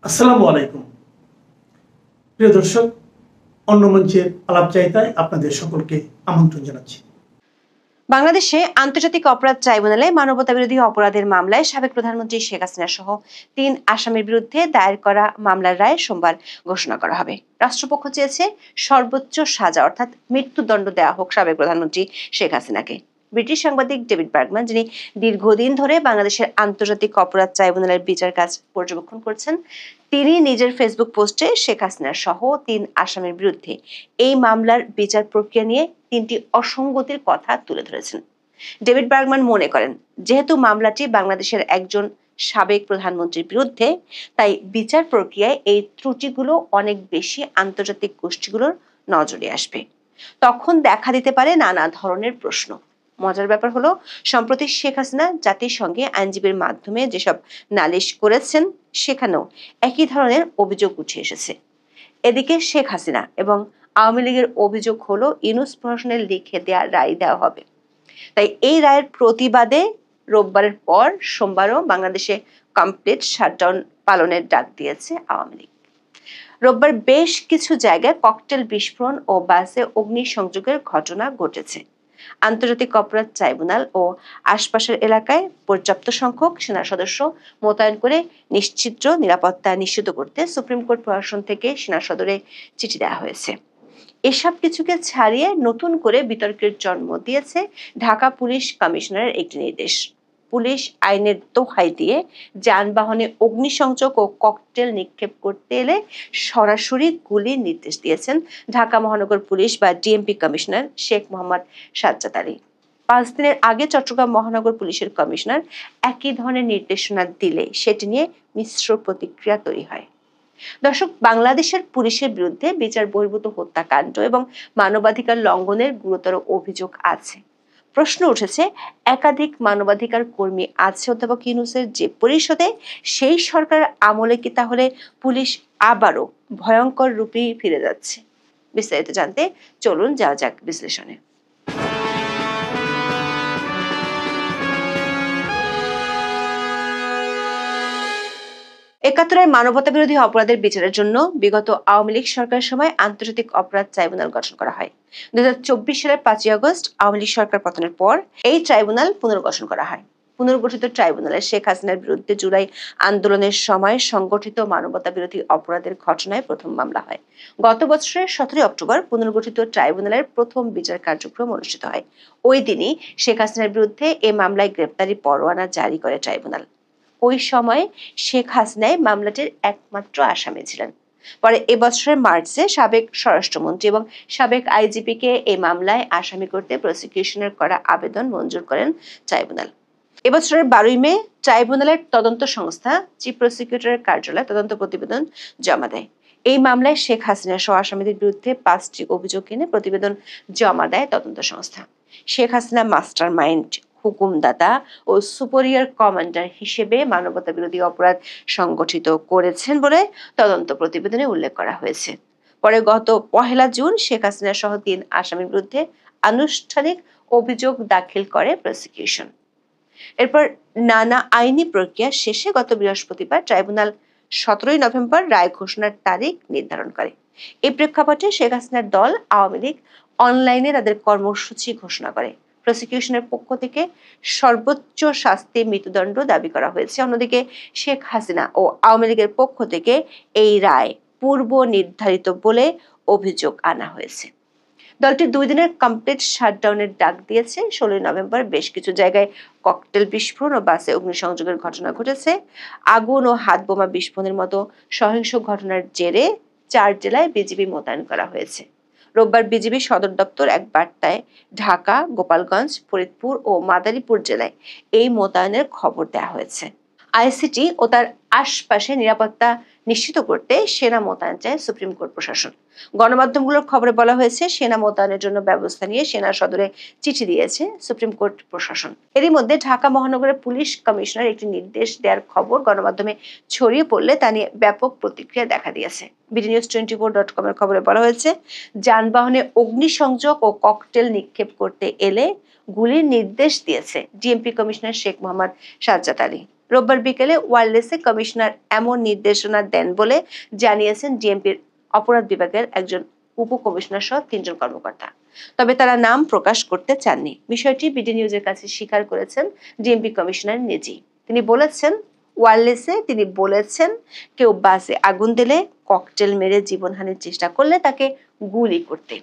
আসসালামু আলাইকুম প্রিয় দর্শক, অন্য মঞ্চের আলাপচারিতায় আপনাদের সকলকে আমন্ত্রণ জানাচ্ছি। বাংলাদেশে আন্তর্জাতিক অপরাধ ট্রাইব্যুনালে মানবতাবিরোধী অপরাধের মামলায় সাবেক প্রধানমন্ত্রী শেখ হাসিনা সহ ৩ আসামির বিরুদ্ধে দায়ের করা মামলার রায় সোমবার ঘোষণা করা হবে। রাষ্ট্রপক্ষ চেয়েছে সর্বোচ্চ সাজা অর্থাৎ মৃত্যুদণ্ড দেওয়া হোক সাবেক প্রধানমন্ত্রী শেখ হাসিনাকে। ব্রিটিশ সাংবাদিক ডেভিড বার্গম্যান, যিনি দীর্ঘদিন ধরে বাংলাদেশের আন্তর্জাতিক অপরাধ ট্রাইব্যুনালের বিচার কাজ পর্যবেক্ষণ করছেন, তিনি নিজের ফেসবুক পোস্টে শেখ হাসিনা সহ ৩ আসামির বিরুদ্ধে এই মামলার বিচার প্রক্রিয়া নিয়ে ৩টি অসঙ্গতির কথা তুলে ধরেছেন। ডেভিড বার্গম্যান মনে করেন, যেহেতু মামলাটি বাংলাদেশের একজন সাবেক প্রধানমন্ত্রীর বিরুদ্ধে, তাই বিচার প্রক্রিয়ায় এই ত্রুটিগুলো অনেক বেশি আন্তর্জাতিক গোষ্ঠীগুলোর নজরে আসবে। তখন দেখা দিতে পারে নানা ধরনের প্রশ্ন। মজার ব্যাপার হলো, সম্প্রতি শেখ হাসিনা জাতিসংঘে আইনজীবীর মাধ্যমে যেসব নালিশ করেছেন, সেখানেও একই ধরনের অভিযোগ উঠে এসেছে। এদিকে শেখ হাসিনা এবং আওয়ামী লীগের অভিযোগ হলো ইউনূস প্রশাসনের লিখে দেওয়া রায় দেওয়া হবে। তাই এই রায়ের প্রতিবাদে রোববারের পর সোমবারও বাংলাদেশে কমপ্লিট শাটডাউন পালনের ডাক দিয়েছে আওয়ামী লীগ। রোববার বেশ কিছু জায়গায় ককটেল বিস্ফোরণ ও বাসে অগ্নিসংযোগের ঘটনা ঘটেছে। আন্তর্জাতিক অপরাধ ট্রাইব্যুনাল ও আশপাশের এলাকায় পর্যাপ্ত সংখ্যক সেনা সদস্য মোতায়েন করে নিশ্চিদ্র নিরাপত্তা নিশ্চিত করতে সুপ্রিম কোর্ট প্রশাসন থেকে সেনা সদরে চিঠি দেওয়া হয়েছে। এসব কিছুকে ছাড়িয়ে নতুন করে বিতর্কের জন্ম দিয়েছে ঢাকা পুলিশ কমিশনারের একটি নির্দেশ। পুলিশ আইনের দোহাই দিয়ে যানবাহনে অগ্নিসংযোগ ও ককটেল নিক্ষেপ করতে এলে সরাসরি গুলির নির্দেশ দিয়েছেন ঢাকা মহানগর পুলিশ বা ডিএমপি কমিশনার শেখ মোহাম্মদ সাজ্জাদ আলী। 5 দিনের আগে চট্টগ্রাম মহানগর পুলিশের কমিশনার একই ধরনের নির্দেশনা দিলে সেটি নিয়ে মিশ্র প্রতিক্রিয়া তৈরি হয়। দর্শক, বাংলাদেশের পুলিশের বিরুদ্ধে বিচার বহির্ভূত হত্যাকাণ্ড এবং মানবাধিকার লঙ্ঘনের গুরুতর অভিযোগ আছে। প্রশ্ন উঠেছে, একাধিক মানবাধিকার কর্মী আছে অধ্যাপক ইউনূসের যে পরিষদে, সেই সরকার আমলে কি তাহলে পুলিশ আবারও ভয়ঙ্কর রূপেই ফিরে যাচ্ছে? বিস্তারিত জানতে চলুন যাওয়া যাক বিশ্লেষণে। ৭১-এর মানবতাবিরোধী অপরাধের বিচারের জন্য বিগত আওয়ামী লীগ সরকারের সময় আন্তর্জাতিক অপরাধ ট্রাইব্যুনাল গঠন করা হয়। ২০২৪ সালের ৫ই আগস্ট আওয়ামী লীগ সরকার পতনের পর এই ট্রাইব্যুনাল পুনর্গঠন করা হয়। পুনর্গঠিত ট্রাইব্যুনালে শেখ হাসিনার বিরুদ্ধে জুলাই আন্দোলনের সময় সংগঠিত মানবতাবিরোধী অপরাধের ঘটনায় প্রথম মামলা হয়। গত বছরের ১৭ অক্টোবর পুনর্গঠিত ট্রাইব্যুনালের প্রথম বিচার কার্যক্রম অনুষ্ঠিত হয়। ওই দিনই শেখ হাসিনার বিরুদ্ধে এ মামলায় গ্রেপ্তারি পরোয়ানা জারি করে ট্রাইব্যুনাল। ওই সময় শেখ হাসিনাই মামলাটির একমাত্র আসামি ছিলেন। পরে এবছরের মার্চে সাবেক স্বরাষ্ট্রমন্ত্রী এবং সাবেক আইজিপিকে এই মামলায় আসামি করতে প্রসিকিউশনের করা আবেদন মঞ্জুর করেন ট্রাইব্যুনাল। এবছরের 12ই মে ট্রাইব্যুনালের তদন্ত সংস্থা চিফ প্রসিকিউটরের কার্যালয়ে তদন্ত প্রতিবেদন জমা দেয়। এই মামলায় শেখ হাসিনা সহ আসামিদের বিরুদ্ধে 5টি অভিযোগ এনে প্রতিবেদন জমা দেয় তদন্ত সংস্থা। শেখ হাসিনা মাস্টার মাইন্ড, হুকুমদাতা ও সুপেরিয়র কমান্ডার হিসেবে মানবতাবিরোধী অপরাধ সংগঠিত করেছেন বলে তদন্ত প্রতিবেদনে উল্লেখ করা হয়েছে। পরে গত 1 জুন শেখ হাসিনা সহ 3 আসামির বিরুদ্ধে আনুষ্ঠানিক অভিযোগ দাখিল করে প্রসিকিউশন। এরপর নানা আইনি প্রক্রিয়া শেষে গত বৃহস্পতিবার ট্রাইব্যুনাল 17 নভেম্বর রায় ঘোষণার তারিখ নির্ধারণ করে। এই প্রেক্ষাপটে শেখ হাসিনার দল আওয়ামী লীগ অনলাইনে তাদের কর্মসূচি ঘোষণা করে। প্রসিকিউশনের পক্ষ থেকে সর্বোচ্চ শাস্তি মৃত্যুদণ্ড দাবি করা হয়েছে। অন্যদিকে শেখ হাসিনা ও আওয়ামী লীগের পক্ষ থেকে এই রায় পূর্ব নির্ধারিত বলে অভিযোগ আনা হয়েছে। দলটি 2 দিনের কমপ্লিট শাটডাউনের ডাক দিয়েছে। 16 নভেম্বর বেশ কিছু জায়গায় ককটেল বিস্ফোরণ ও বাসে অগ্নিসংযোগের ঘটনা ঘটেছে। আগুন ও হাত বোমা বিস্ফোরণের মতো সহিংস ঘটনার জেরে 4 জেলায় বিজিবি মোতায়েন করা হয়েছে। রোববার বিজিবি সদর দপ্তর এক বার্তায় ঢাকা, গোপালগঞ্জ, ফরিদপুর ও মাদারীপুর জেলায় এই মোতায়েনের খবর দেওয়া হয়েছে। আইসিটি ও তার আশপাশে নিরাপত্তা নিশ্চিত করতে সেনা মোতায়েন চায় সুপ্রিম কোর্ট প্রশাসন। গণমাধ্যমগুলোর খবরে বলা হয়েছে, সেনা মোতায়েনের জন্য ব্যবস্থা নিয়ে সেনা সদরে চিঠি দিয়েছে সুপ্রিম কোর্ট প্রশাসন। এরই মধ্যে ঢাকা মহানগরের পুলিশ কমিশনার একটি নির্দেশ দেওয়ার খবর গণমাধ্যমে ছড়িয়ে পড়লে তা নিয়ে ব্যাপক প্রতিক্রিয়া দেখা দিয়েছে। bdnews24.com এর খবরে বলা হয়েছে, যানবাহনে অগ্নিসংযোগ ও ককটেল নিক্ষেপ করতে এলে গুলির নির্দেশ দিয়েছে ডিএমপি কমিশনার শেখ মোহাম্মদ সাজ্জাদ আলী। রোববার বিকেলে ওয়্যারলেসে কমিশনার এমন নির্দেশনা দেন বলে জানিয়েছেন ডিএমপির অপরাধ বিভাগের একজন উপকমিশনার সহ 3 জন কর্মকর্তা। তবে তারা নাম প্রকাশ করতে চাননি। বিষয়টি বিডি নিউজের কাছে স্বীকার করেছেন ডিএমপি কমিশনার নিজেই। তিনি বলেছেন, ওয়্যারলেসে তিনি বলেছেন, কেউ বাসে আগুন দিলে, ককটেল মেরে জীবনহানির চেষ্টা করলে তাকে গুলি করতে।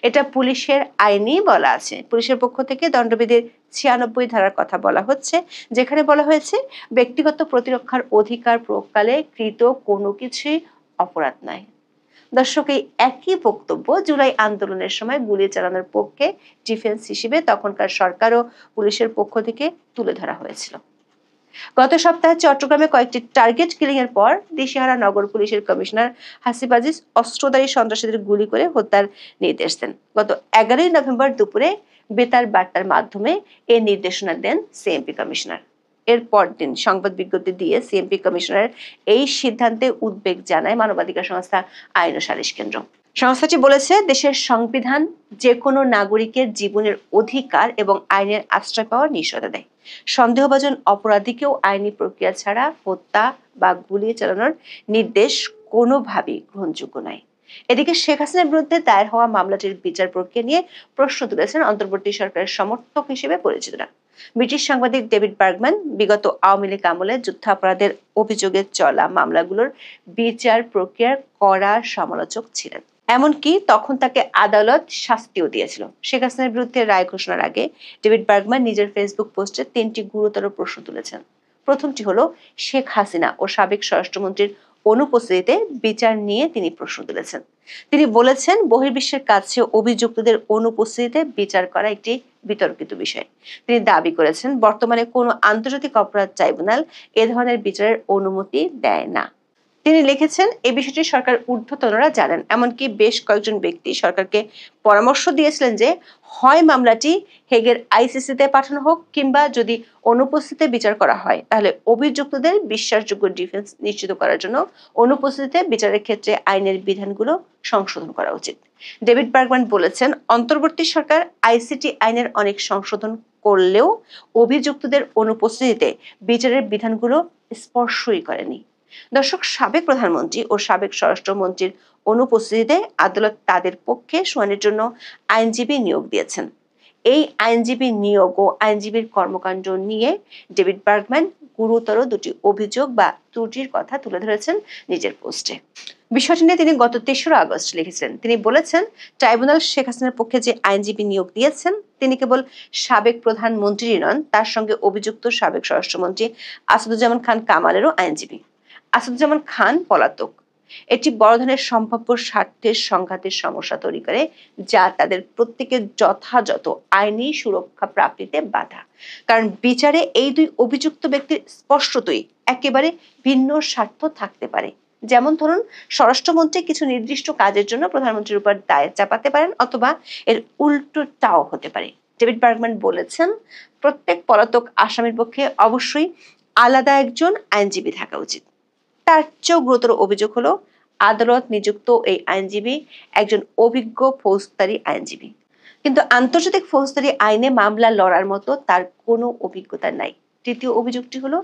এটা পুলিশের আইনেই বলা আছে। পুলিশের পক্ষ থেকে দণ্ডবিধির 96 ধারার কথা বলা হচ্ছে, যেখানে বলা হয়েছে ব্যক্তিগত প্রতিরক্ষার অধিকার প্রয়োগকালে কৃত কোনো কিছুই অপরাধ নয়। দর্শক, এই একই বক্তব্য জুলাই আন্দোলনের সময় গুলি চালানোর পক্ষে ডিফেন্স হিসেবে তখনকার সরকার ও পুলিশের পক্ষ থেকে তুলে ধরা হয়েছিল। গত সপ্তাহে চট্টগ্রামে কয়েকটি টার্গেট কিলিং এর পর দিশেহারা নগর পুলিশের কমিশনার হাসিব আজিজ অস্ত্রধারী সন্ত্রাসীদের গুলি করে হত্যার নির্দেশ দেন। গত 11 নভেম্বর দুপুরে বেতার বার্তার মাধ্যমে এই নির্দেশনা দেন সিএমপি কমিশনার। এর পরদিন সংবাদ বিজ্ঞপ্তি দিয়ে সিএমপি কমিশনার এই সিদ্ধান্তে উদ্বেগ জানায় মানবাধিকার সংস্থা আইন ও সালিশ কেন্দ্র। সংস্থাটি বলেছে, দেশের সংবিধান যে কোনো নাগরিকের জীবনের অধিকার এবং আইনের আশ্রয় পাওয়ার নিশ্চয়তা দেয়। সন্দেহভাজন অপরাধীকেও আইনি প্রক্রিয়া ছাড়া হত্যা বা গুলি চালানোর নির্দেশ কোনোভাবেই গ্রহণযোগ্য নয়। এদিকে শেখ হাসিনার বিরুদ্ধে দায়ের হওয়া মামলাটির বিচার প্রক্রিয়া নিয়ে প্রশ্ন তুলেছেন অন্তর্বর্তী সরকারের সমর্থক হিসেবে পরিচিতরা। ব্রিটিশ সাংবাদিক ডেভিড বার্গম্যান বিগত আওয়ামী লীগ আমলে যুদ্ধাপরাধের অভিযোগে চলা মামলাগুলোর বিচার প্রক্রিয়ার কড়া সমালোচক ছিলেন। এমনকি তখন তাকে আদালত শাস্তিও দিয়েছিল। শেখ হাসিনার বিরুদ্ধে রায় ঘোষণার আগে ডেভিড বার্গম্যান নিজের ফেসবুক পোস্টে 3টি গুরুতর প্রশ্ন তুলেছেন। প্রথমটি হলো, শেখ হাসিনা ও সাবেক স্বরাষ্ট্রমন্ত্রীর অনুপস্থিতিতে বিচার নিয়ে তিনি প্রশ্ন তুলেছেন। তিনি বলেছেন, বহির্বিশ্বের কাছে অভিযুক্তদের অনুপস্থিতিতে বিচার করা একটি বিতর্কিত বিষয়। তিনি দাবি করেছেন, বর্তমানে কোনো আন্তর্জাতিক অপরাধ ট্রাইব্যুনাল এ ধরনের বিচারের অনুমতি দেয় না। তিনি লিখেছেন, এই বিষয়টি সরকার ঊর্ধ্বতনরা জানেন। এমনকি বেশ কয়েকজন ব্যক্তি সরকারকে পরামর্শ দিয়েছিলেন যে হয় মামলাটি হেগের আইসিসিতে পাঠানো হোক, কিংবা যদি অনুপস্থিতিতে বিচার করা হয় তাহলে অভিযুক্তদের বিশ্বাসযোগ্য ডিফেন্স নিশ্চিত করার জন্য অনুপস্থিতিতে বিচারের ক্ষেত্রে আইনের বিধানগুলো সংশোধন করা উচিত। ডেভিড বার্গম্যান বলেছেন, অন্তর্বর্তী সরকার আইসিটি আইনের অনেক সংশোধন করলেও অভিযুক্তদের অনুপস্থিতিতে বিচারের বিধানগুলো স্পর্শই করেনি। দর্শক, সাবেক প্রধানমন্ত্রী ও সাবেক স্বরাষ্ট্রমন্ত্রীর অনুপস্থিতিতে আদালত তাদের পক্ষে শুনানির জন্য আইনজীবী নিয়োগ দিয়েছেন। এই আইনজীবী নিয়োগ ও আইনজীবীর কর্মকাণ্ড নিয়ে ডেভিড বার্গম্যান গুরুতর 2টি অভিযোগ বা ত্রুটির কথা তুলে ধরেছেন নিজের পোস্টে। বিষয়টি নিয়ে তিনি গত 3রা আগস্ট লিখেছেন। তিনি বলেছেন, ট্রাইব্যুনাল শেখ হাসিনার পক্ষে যে আইনজীবী নিয়োগ দিয়েছেন তিনি কেবল সাবেক প্রধানমন্ত্রী নন, তার সঙ্গে অভিযুক্ত সাবেক স্বরাষ্ট্রমন্ত্রী আসাদুজ্জামান খান কামালেরও আইনজীবী। আসাদুজ্জামান খান পলাতক। এটি বড় ধরনের সম্ভাব্য স্বার্থের সংঘাতের সমস্যা তৈরি করে, যা তাদের প্রত্যেকের যথাযথ আইনি সুরক্ষা প্রাপ্তিতে বাধা। কারণ বিচারে এই 2 অভিযুক্ত ব্যক্তির স্পষ্টতই একেবারে ভিন্ন স্বার্থ থাকতে পারে। যেমন ধরুন, স্বরাষ্ট্রমন্ত্রী কিছু নির্দিষ্ট কাজের জন্য প্রধানমন্ত্রীর উপর দায় চাপাতে পারেন, অথবা এর উল্টোটাও হতে পারে। ডেভিড বার্গম্যান বলেছেন, প্রত্যেক পলাতক আসামির পক্ষে অবশ্যই আলাদা একজন আইনজীবী থাকা উচিত। তার চেয়েও গুরুতর অভিযোগ হলো, আদালত নিযুক্ত এই আইনজীবী একজন অভিজ্ঞ ফৌজদারি আইনজীবী, কিন্তু আন্তর্জাতিক ফৌজদারি আইনে মামলা লড়ার মতো তার কোনো অভিজ্ঞতা নাই। তৃতীয় অভিযোগটি হলো,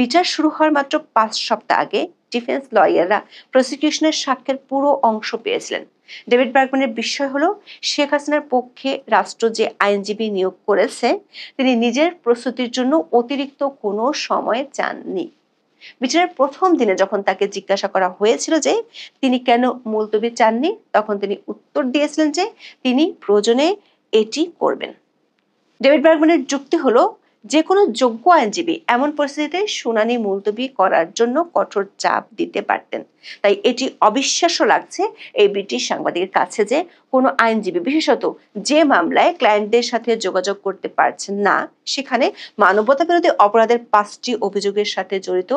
বিচার শুরু হওয়ার মাত্র 5 সপ্তাহ আগে ডিফেন্স লয়াররা প্রসিকিউশনের সাক্ষ্যের পুরো অংশ পেয়েছিলেন। ডেভিড বার্গম্যানের বিষয় হলো, শেখ হাসিনার পক্ষে রাষ্ট্র যে আইনজীবী নিয়োগ করেছে তিনি নিজের প্রস্তুতির জন্য অতিরিক্ত কোনো সময় চাননি। বিচারের প্রথম দিনে যখন তাকে জিজ্ঞাসা করা হয়েছিল যে তিনি কেন মুলতবি চাননি, তখন তিনি উত্তর দিয়েছিলেন যে তিনি প্রয়োজনে এটি করবেন। ডেভিড বার্গম্যানের যুক্তি হলো, যে কোনো যোগ্য আইনজীবী এমন পরিস্থিতিতে শুনানি মুলতবি করার জন্য কঠোর চাপ দিতে পারতেন। তাই এটি অবিশ্বাস্য লাগছে এই ব্রিটিশ সাংবাদিকের কাছে যে কোনো আইনজীবী, বিশেষত যে মামলায় ক্লায়েন্টদের সাথে যোগাযোগ করতে পারছেন না, সেখানে মানবতা বিরোধী অপরাধের 5টি অভিযোগের সাথে জড়িত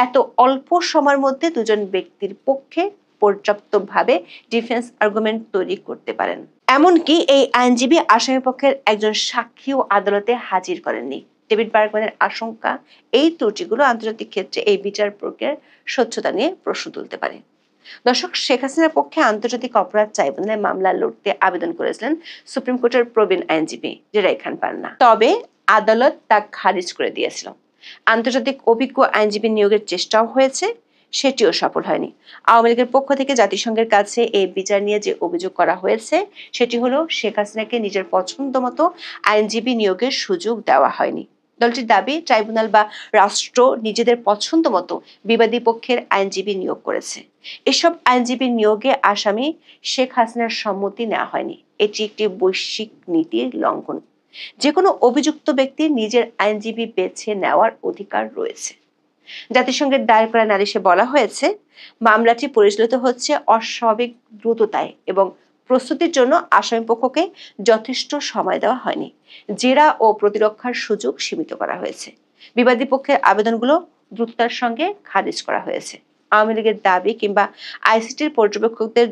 এত অল্প সময়ের মধ্যে 2 জন ব্যক্তির পক্ষে পর্যাপ্তভাবে ডিফেন্স আর্গুমেন্ট তৈরি করতে পারেন। এমনকি এই আইনজীবী আসামি পক্ষের একজন সাক্ষীও আদালতে হাজির করেননি। ডেভিড বার্গম্যানের আশঙ্কা, এই ত্রুটিগুলো আন্তর্জাতিক ক্ষেত্রে এই বিচার প্রক্রিয়ার স্বচ্ছতা নিয়ে প্রশ্ন তুলতে পারে। দর্শক, শেখ হাসিনার পক্ষে আন্তর্জাতিক অপরাধ ট্রাইব্যুনালে মামলা লড়তে আবেদন করেছিলেন সুপ্রিম কোর্টের প্রবীণ আইনজীবী জেরাই খান পান্না। তবে আদালত তা খারিজ করে দিয়েছিল। আন্তর্জাতিক অভিজ্ঞ আইনজীবী নিয়োগের চেষ্টাও হয়েছে, সেটিও সফল হয়নি। আওয়ামী লীগের পক্ষ থেকে জাতিসংঘের কাছে এই বিচার নিয়ে যে অভিযোগ করা হয়েছে সেটি হলো শেখ হাসিনাকে নিজের পছন্দ মতো আইনজীবী নিয়োগের সুযোগ দেওয়া হয়নি। দলটির দাবি, ট্রাইব্যুনাল বা রাষ্ট্র নিজেদের পছন্দ মতো বিবাদী পক্ষের আইনজীবী নিয়োগ করেছে। এসব আইনজীবী নিয়োগে আসামি শেখ হাসিনার সম্মতি নেওয়া হয়নি। এটি একটি বৈশ্বিক নীতির লঙ্ঘন। যে কোনো অভিযুক্ত ব্যক্তির নিজের আইনজীবী বেছে নেওয়ার অধিকার রয়েছে। জাতিসংঘের দায়ের করা নালিশে বলা হয়েছে, মামলাটি পরিচালিত হচ্ছে অস্বাভাবিক দ্রুততায় এবং প্রস্তুতির জন্য আসামিপক্ষকে যথেষ্ট সময় দেওয়া হয়নি। জেরা ও প্রতিরক্ষার সুযোগ সীমিত করা হয়েছে। বিবাদী পক্ষের আবেদনগুলো দ্রুততার সঙ্গে খারিজ করা হয়েছে। আওয়ামী লীগের দাবি কিংবা আইসিটির পর্যবেক্ষকদের